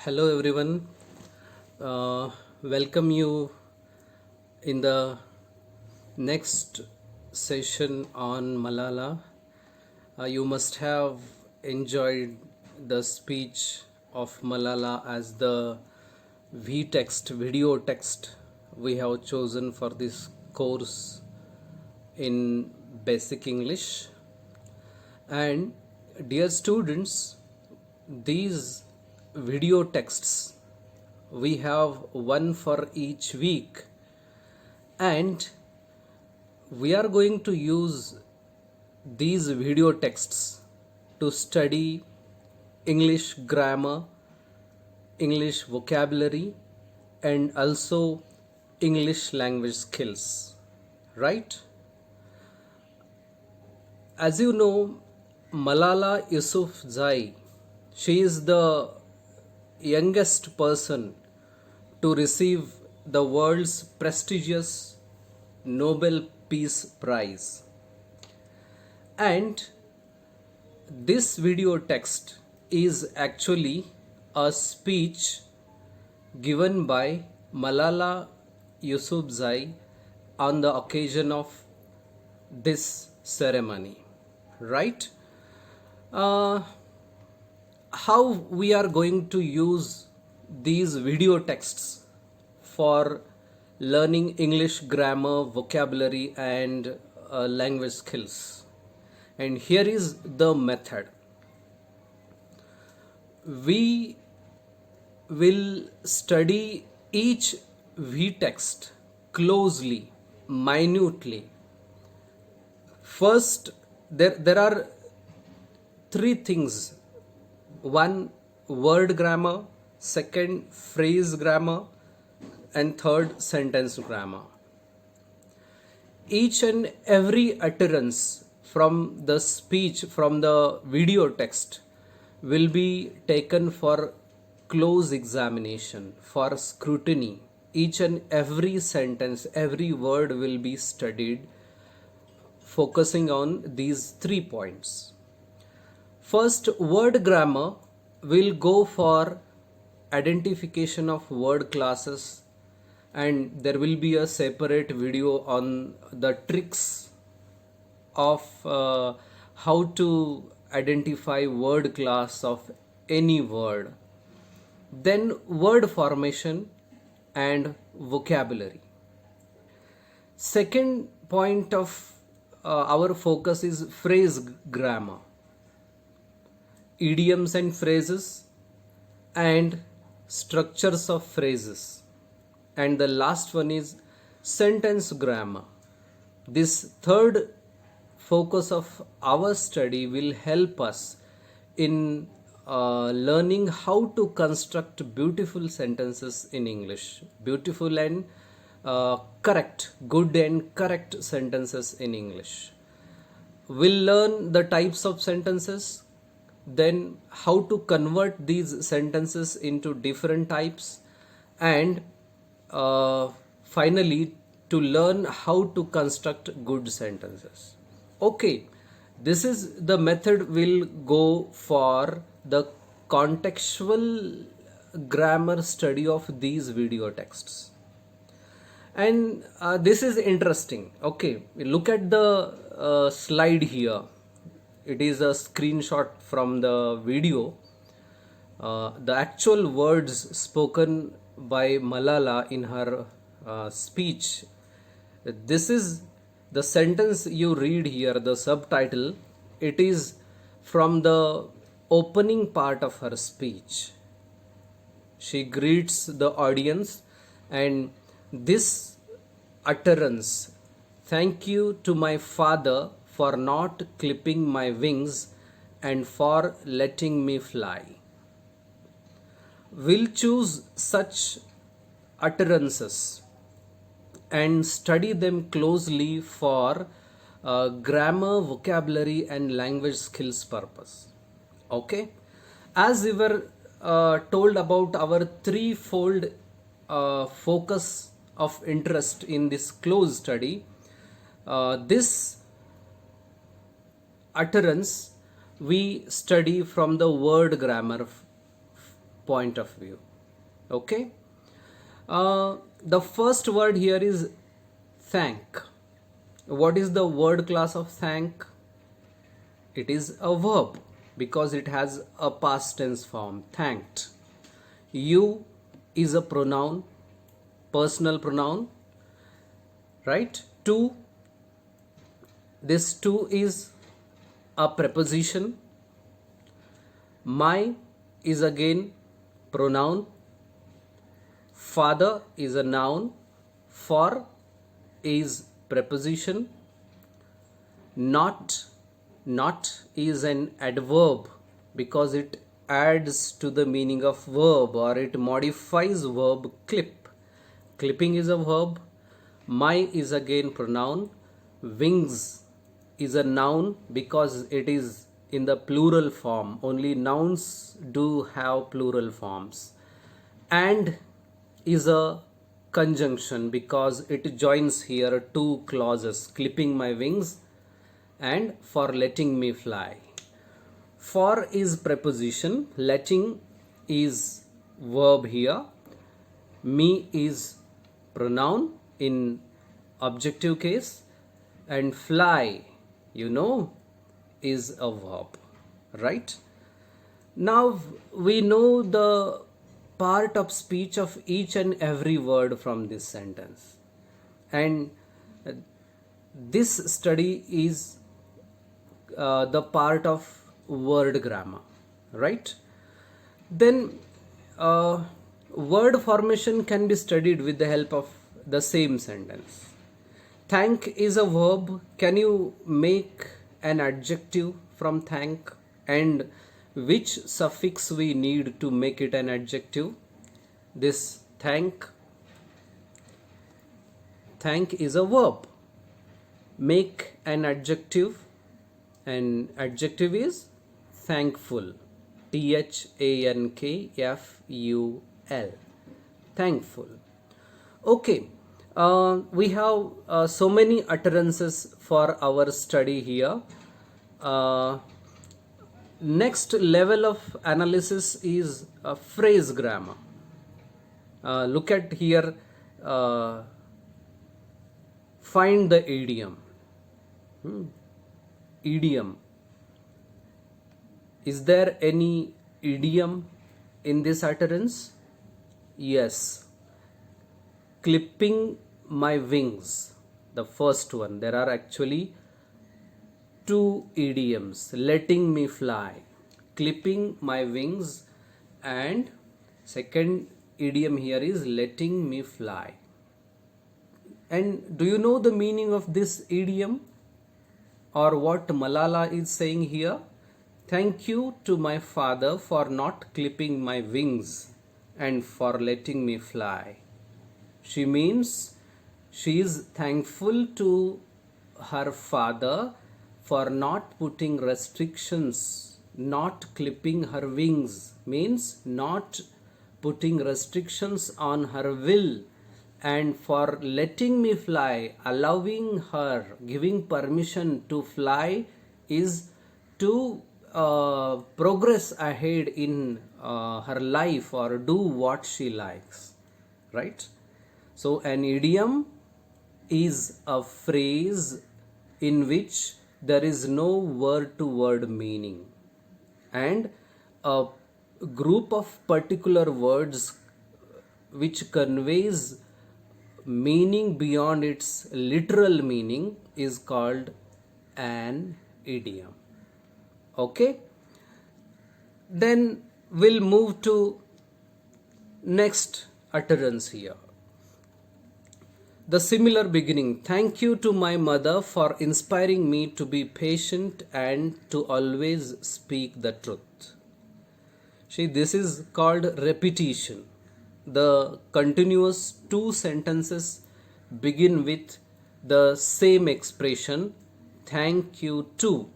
Hello everyone. Welcome you in the next session on Malala. You must have enjoyed the speech of Malala as the video text we have chosen for this course in basic English. And dear students, these video texts we have one for each week, and we are going to use these video texts to study English grammar, English vocabulary, and also English language skills, right? As you know, Malala Yousafzai, she is the youngest person to receive the world's prestigious Nobel Peace Prize. And this video text is actually a speech given by Malala Yousafzai on the occasion of this ceremony, right? Uh, how we are going to use these video texts for learning English grammar, vocabulary, and language skills. And here is the method. We will study each v-text closely, minutely. First, there are three things. One, word grammar. Second, phrase grammar. And third, sentence grammar. Each and every utterance from the speech, from the video text, will be taken for close examination, for scrutiny. Each and every sentence, every word will be studied, focusing on these 3 points. First, word grammar will go for identification of word classes, and there will be a separate video on the tricks of how to identify word class of any word. Then word formation and vocabulary. Second point of our focus is phrase grammar, idioms and phrases, and structures of phrases. And the last one is sentence grammar. This third focus of our study will help us in learning how to construct beautiful sentences in English, beautiful and correct, good and correct sentences in English. We'll learn the types of sentences, then how to convert these sentences into different types, and finally to learn how to construct good sentences. Okay, this is the method we'll go for the contextual grammar study of these video texts. And this is interesting. Okay, look at the slide here. It is a screenshot from the video. The actual words spoken by Malala in her speech. This is the sentence you read here, the subtitle. It is from the opening part of her speech. She greets the audience, and this utterance, "Thank you to my father for not clipping my wings and for letting me fly." We'll choose such utterances and study them closely for grammar, vocabulary, and language skills purpose. Okay, as we were told about our threefold focus of interest in this close study, this utterance we study from the word grammar point of view. Okay. The first word here is thank. What is the word class of thank? It is a verb because it has a past tense form, thanked. You is a pronoun, personal pronoun, right? To, this to is a preposition. My is again pronoun. Father is a noun. For is preposition. Not is an adverb because it adds to the meaning of verb, or it modifies verb clip. Clipping is a verb. My is again pronoun. Wings is a noun because it is in the plural form. Only nouns do have plural forms. And is a conjunction because it joins here two clauses, clipping my wings and for letting me fly. For is preposition, letting is verb here, me is pronoun in objective case, and fly, is a verb, right? Now we know the part of speech of each and every word from this sentence, and this study is the part of word grammar, right? Then word formation can be studied with the help of the same sentence. Thank is a verb. Can you make an adjective from thank? And which suffix we need to make it an adjective? This thank is a verb. Make an adjective, and adjective is thankful. THANKFUL. Thankful. Okay. We have so many utterances for our study here. Next level of analysis is phrase grammar. Look at here. Find the idiom. Idiom. Is there any idiom in this utterance? Yes. Clipping my wings, the first one. There are actually two idioms. Letting me fly, clipping my wings, and second idiom here is letting me fly. And do you know the meaning of this idiom, or what Malala is saying here? Thank you to my father for not clipping my wings and for letting me fly. She means she is thankful to her father for not putting restrictions, not clipping her wings, means not putting restrictions on her will, and for letting me fly, allowing her, giving permission to fly is to progress ahead in her life or do what she likes, right? So an idiom is a phrase in which there is no word to word meaning, and a group of particular words which conveys meaning beyond its literal meaning is called an idiom. Okay, then we'll move to next utterance here. The similar beginning. Thank you to my mother for inspiring me to be patient and to always speak the truth. See, this is called repetition. The continuous two sentences begin with the same expression, thank you to.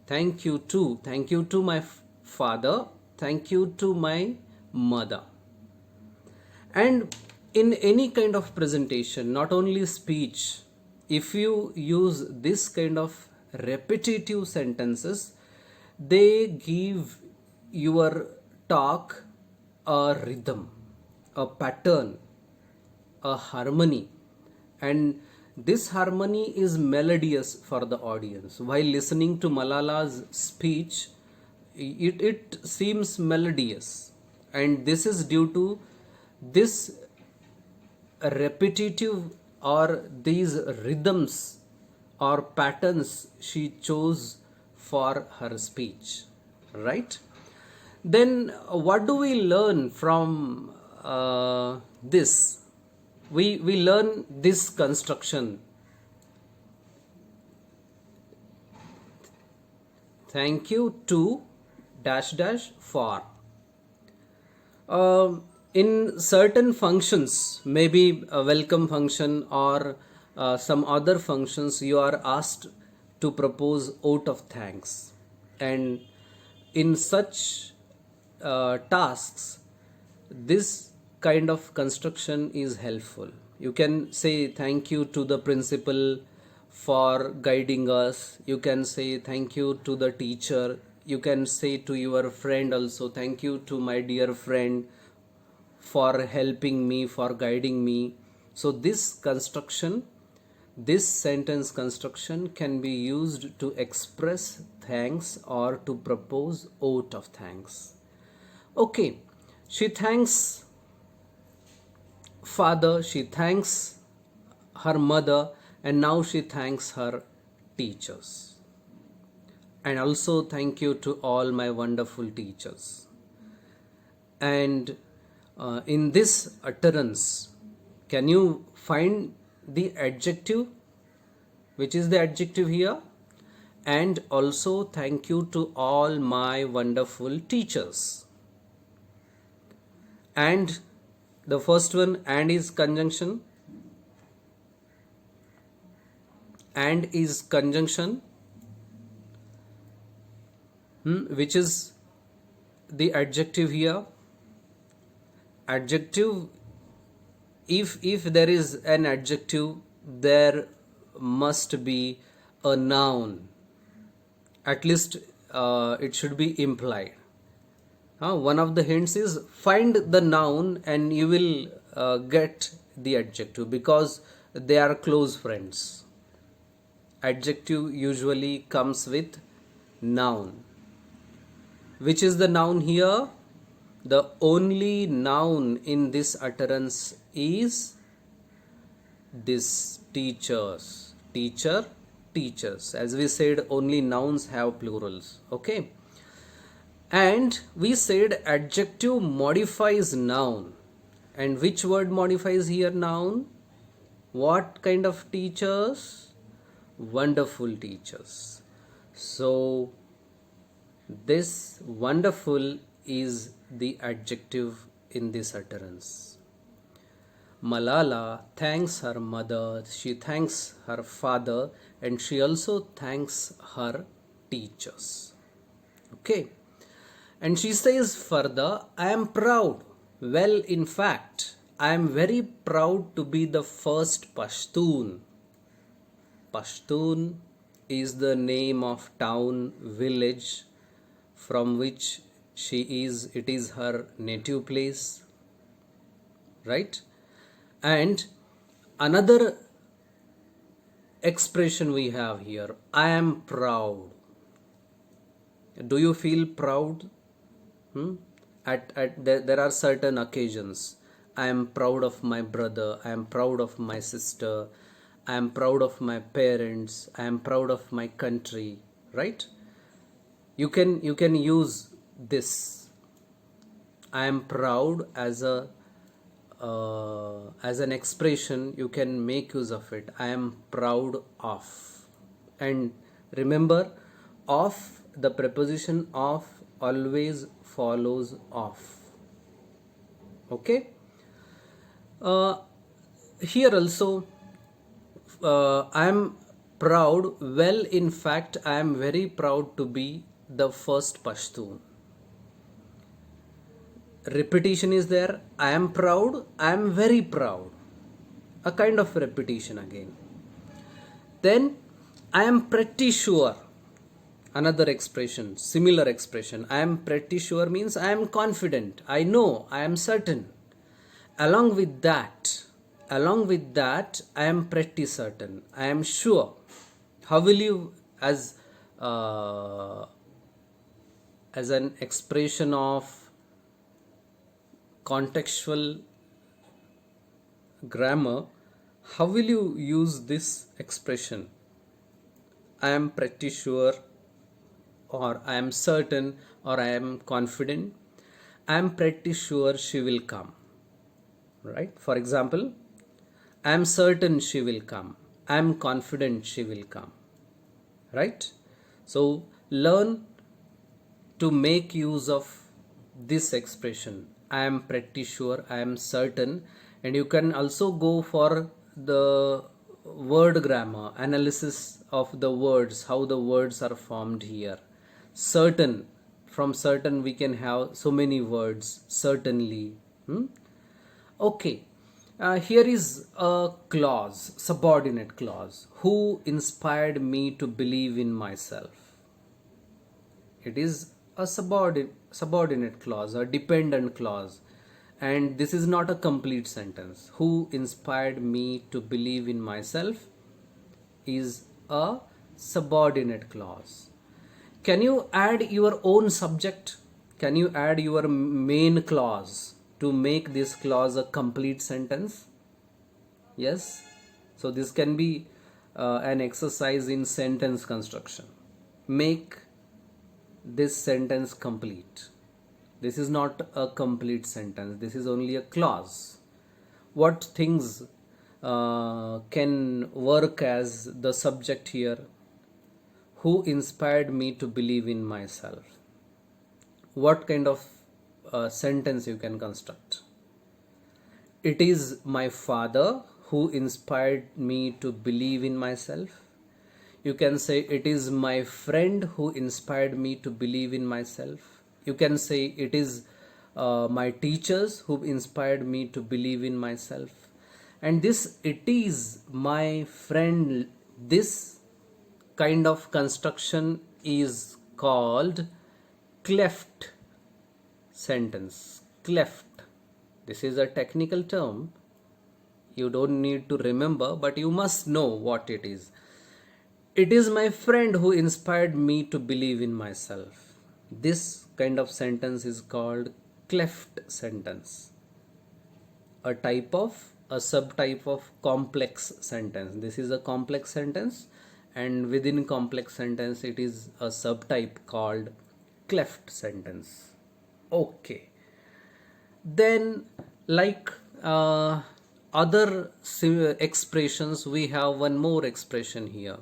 Thank you to. Thank you to my father. Thank you to my mother. And in any kind of presentation, not only speech, if you use this kind of repetitive sentences, they give your talk a rhythm, a pattern, a harmony, and this harmony is melodious for the audience. While listening to Malala's speech, it seems melodious, and this is due to this repetitive or these rhythms or patterns she chose for her speech, right? Then what do we learn from this? We learn this construction. Thank you to dash dash for. In certain functions, maybe a welcome function or some other functions, you are asked to propose vote of thanks, and in such tasks, this kind of construction is helpful. You can say thank you to the principal for guiding us. You can say thank you to the teacher. You can say to your friend also, thank you to my dear friend for helping me, for guiding me. So this construction, this sentence construction can be used to express thanks or to propose vote of thanks. Okay, she thanks father, she thanks her mother, and now she thanks her teachers. And also thank you to all my wonderful teachers. And in this utterance, can you find the adjective? Which is the adjective here? And also thank you to all my wonderful teachers. And the first one, and is conjunction. And is conjunction. Which is the adjective here? Adjective, if there is an adjective, there must be a noun. At least it should be implied. One of the hints is find the noun and you will get the adjective, because they are close friends. Adjective usually comes with noun. Which is the noun here? The only noun in this utterance is this teachers. Teacher, teachers. As we said, only nouns have plurals. Okay. And we said adjective modifies noun. And which word modifies here noun? What kind of teachers? Wonderful teachers. So this wonderful is the adjective in this utterance. Malala thanks her mother, she thanks her father, and she also thanks her teachers. Okay. And she says further, I am proud. Well, in fact, I am very proud to be the first Pashtun. Pashtun is the name of town, village from which it is her native place, right? And another expression we have here, I am proud. Do you feel proud? There are certain occasions. I am proud of my brother, I am proud of my sister, I am proud of my parents, I am proud of my country, right? You can use this. I am proud as an expression. You can make use of it. I am proud of. And remember, of, the preposition of always follows of. Okay. Here also, I am proud. Well, in fact, I am very proud to be the first Pashtun. Repetition is there. I am proud. I am very proud. A kind of repetition again. Then I am pretty sure. Another expression, similar expression, I am pretty sure means I am confident, I know, I am certain. Along with that, I am pretty certain, I am sure. How will you, uh, as an expression of contextual grammar, how will you use this expression? I am pretty sure, or I am certain, or I am confident. I am pretty sure she will come. Right? For example, I am certain she will come. I am confident she will come. Right? So learn to make use of this expression. I am pretty sure, I am certain, and you can also go for the word grammar analysis of the words, how the words are formed here. Certain, from certain we can have so many words, certainly. Okay, here is a clause, subordinate clause. Who inspired me to believe in myself? It is a subordinate clause, a dependent clause, and this is not a complete sentence. Who inspired me to believe in myself is a subordinate clause. Can you add your own subject? Can you add your main clause to make this clause a complete sentence? Yes. So this can be an exercise in sentence construction. Make this sentence complete. This is not a complete sentence, this is only a clause. What things can work as the subject here? Who inspired me to believe in myself? What kind of sentence you can construct? It is my father who inspired me to believe in myself. You can say it is my friend who inspired me to believe in myself. You can say it is my teachers who inspired me to believe in myself. And this it is my friend, this kind of construction is called cleft sentence. Cleft. This is a technical term. You don't need to remember, but you must know what it is. It is my friend who inspired me to believe in myself. This kind of sentence is called cleft sentence. A subtype of complex sentence. This is a complex sentence, and within complex sentence it is a subtype called cleft sentence. Okay. Then, like other expressions, we have one more expression here,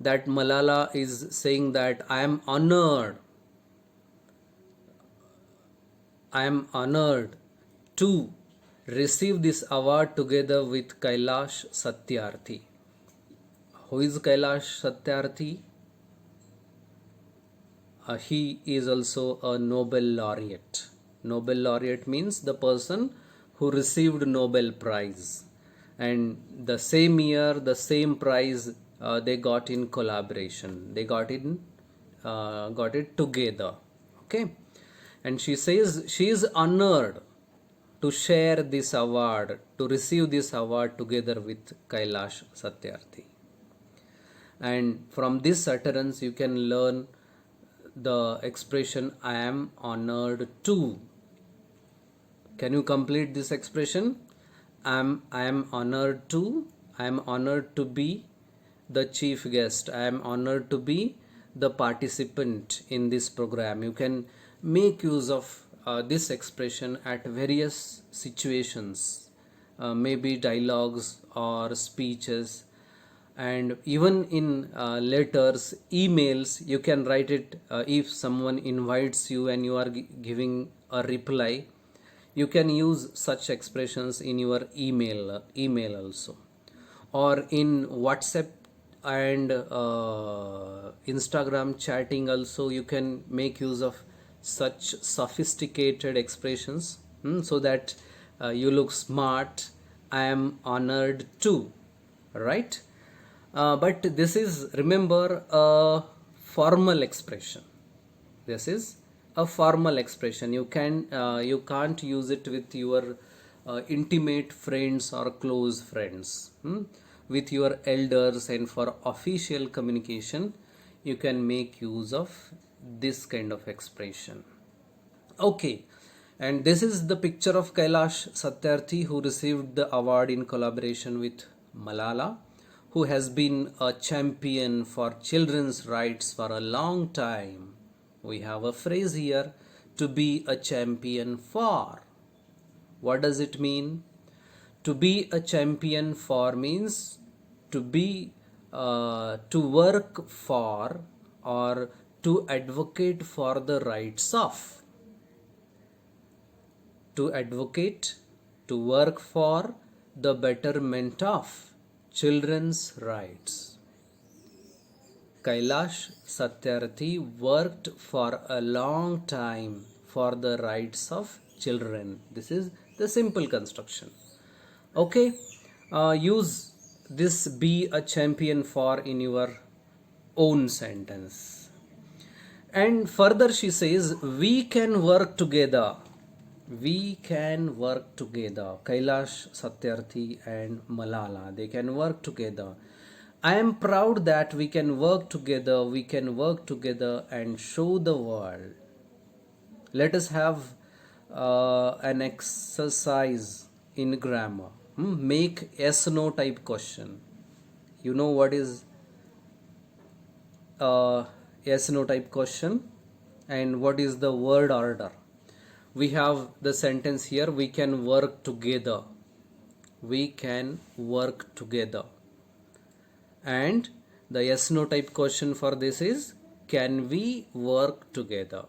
that Malala is saying that I am honored to receive this award together with Kailash Satyarthi. Who is Kailash Satyarthi? He is also a Nobel laureate. Nobel laureate means the person who received Nobel Prize, and the same year, the same prize they got in collaboration. They got it together. Okay, and she says she is honored to share this award, to receive this award together with Kailash Satyarthi. And from this utterance, you can learn the expression I am honored to. Can you complete this expression? I am honored to. I am honored to be the chief guest. I am honored to be the participant in this program. You can make use of this expression at various situations, maybe dialogues or speeches, and even in letters, emails. You can write it if someone invites you and you are giving a reply. You can use such expressions in your email also, or in WhatsApp and Instagram chatting also. You can make use of such sophisticated expressions, so that you look smart. I am honored to, right? But this is, remember, a formal expression. This is a formal expression. You can't use it with your intimate friends or close friends. With your elders, and for official communication, you can make use of this kind of expression. Okay, and this is the picture of Kailash Satyarthi, who received the award in collaboration with Malala, who has been a champion for children's rights for a long time. We have a phrase here, to be a champion for. What does it mean? To be a champion for means to be to work for, or to advocate for the rights of. To advocate, to work for the betterment of children's rights. Kailash Satyarthi worked for a long time for the rights of children. This is the simple construction. Okay, use this be a champion for in your own sentence. And further she says, we can work together. We can work together. Kailash Satyarthi and Malala, they can work together. I am proud that we can work together. We can work together and show the world. Let us have an exercise in grammar. Make yes no type question. You know what is yes no type question, and what is the word order? We have the sentence here, we can work together. We can work together. And the yes no type question for this is, can we work together?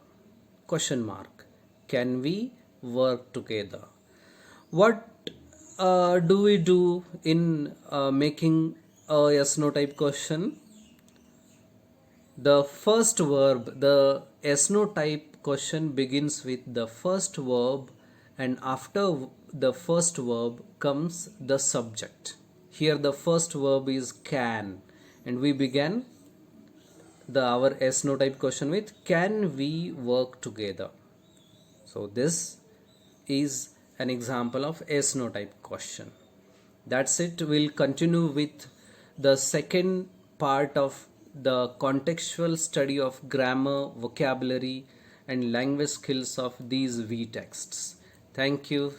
Question mark. Can we work together? What do we do in making a yes no type question? The first verb, the yes no type question begins with the first verb, and after the first verb comes the subject. Here the first verb is can, and we began our yes no type question with, can we work together? So this is an example of yes no type question. That's it. We'll continue with the second part of the contextual study of grammar, vocabulary, and language skills of these V texts. Thank you.